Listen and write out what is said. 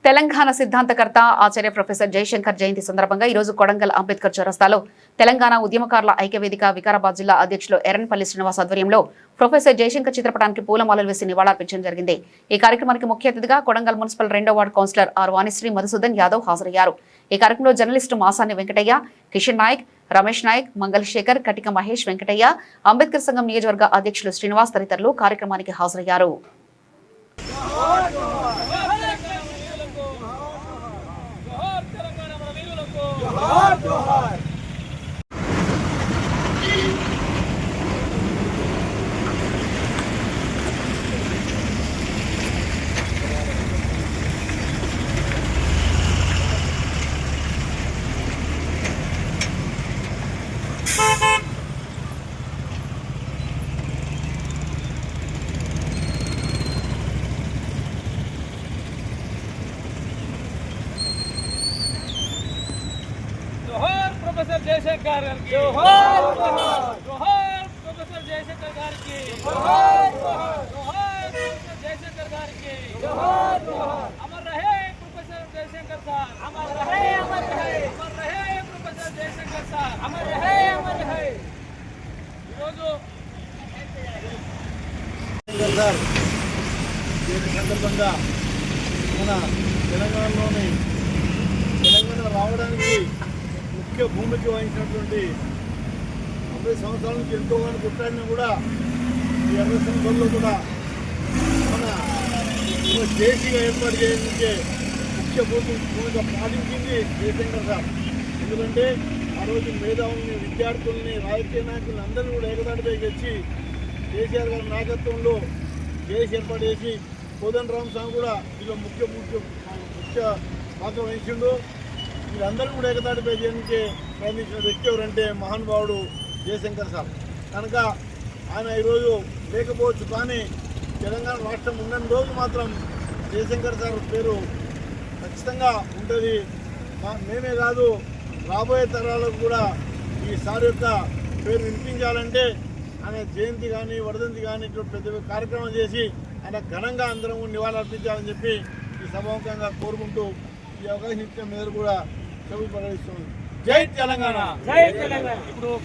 తెలంగాణ సిద్ధాంతకర్త ఆచార్య professor Jayashankar జయంతి సందర్భంగా ఈరోజు కొడంగల్ అంబేద్కర్ చౌరస్తాలో తెలంగాణ ఉద్యమకారుల ఐక్యవేదిక వికారాబాద్ జిల్లా అధ్యక్షులు ఎర్రన్పల్లి శ్రీనివాస్ ఆధ్వర్యంలో ప్రొఫెసర్ జయశంకర్ చిత్రపటానికి పూలమాలలు వేసి నివాళులర్పించడం జరిగింది. ఈ కార్యక్రమానికి ముఖ్య అతిథిగా కొడంగల్ మున్సిపల్ 2వ ward councillor R Vanishree Madhusudan Yadav హాజరయ్యారు. ఈ కార్యక్రమంలో జర్నలిస్టు మాసాని వెంకటయ్య, కిషన్ నాయక్, రమేష్ నాయక్, మంగళ్ శేఖర్, కటిక మహేష్, వెంకటయ్య, అంబేద్కర్ సంఘం నియోజకవర్గ అధ్యక్షులు శ్రీనివాస్ తదితరులు కార్యక్రమానికి హాజరయ్యారు. प्रोफेसर जयशंकर जोहार जोहार प्रोफेसर जयशंकर गाరికి जोहार जोहार प्रोफेसर जयशंकर गाరికి जोहार जोहार अमर रहे प्रोफेसर जयशंकर सर अमर रहे प्रोफेसर जयशंकर सर अमर रहे ఈరోజు సార్ దీని సందర్భంగా మన తెలంగాణ రావడానికి ముఖ్య భూమికి వహించినటువంటి 50 సంవత్సరాల నుంచి ఎంతో మంది కొట్లాడినా కూడా ఈ 60 సంవత్సరాల్లో కూడా మన దేశీగా ఏర్పాటు చేయడానికి ముఖ్య భూమిక పాటించింది జయశంకర్ సార్. ఎందుకంటే ఆ రోజు మేధావుల్ని, విద్యార్థుల్ని, రాజకీయ నాయకుల్ని అందరినీ కూడా ఏకదాటిపై తెచ్చి కేసీఆర్ గారి నాయకత్వంలో జేఏసీ ఏర్పాటు చేసి కోదండరామ్ స్వామి కూడా ఇందులో ముఖ్య పాత్ర వహించిండు. వీళ్ళందరూ కూడా ఏకతాటిపై చేయడానికి ప్రయత్నించిన వ్యక్తి ఎవరంటే మహానుభావుడు జయశంకర్ సార్. కనుక ఆయన ఈరోజు లేకపోవచ్చు, కానీ తెలంగాణ రాష్ట్రం ఉన్నన్ని రోజు మాత్రం జయశంకర్ సార్ పేరు ఖచ్చితంగా ఉంటుంది. మేమే కాదు, రాబోయే తరాలకు కూడా ఈ సార్ యొక్క పేరు వినిపించాలంటే ఆయన జయంతి కానీ, వర్ధంతి కానీ ఇటువంటి పెద్ద కార్యక్రమం చేసి ఆయన ఘనంగా అందరం నివాళులర్పించాలని చెప్పి ఈ సభాముఖంగా కోరుకుంటూ ఈ అవకాశం ఇచ్చిన మీద కూడా చెవి ప్రకటిస్తున్నాం. జై తెలంగాణ. జై తెలంగాణ. ఇప్పుడు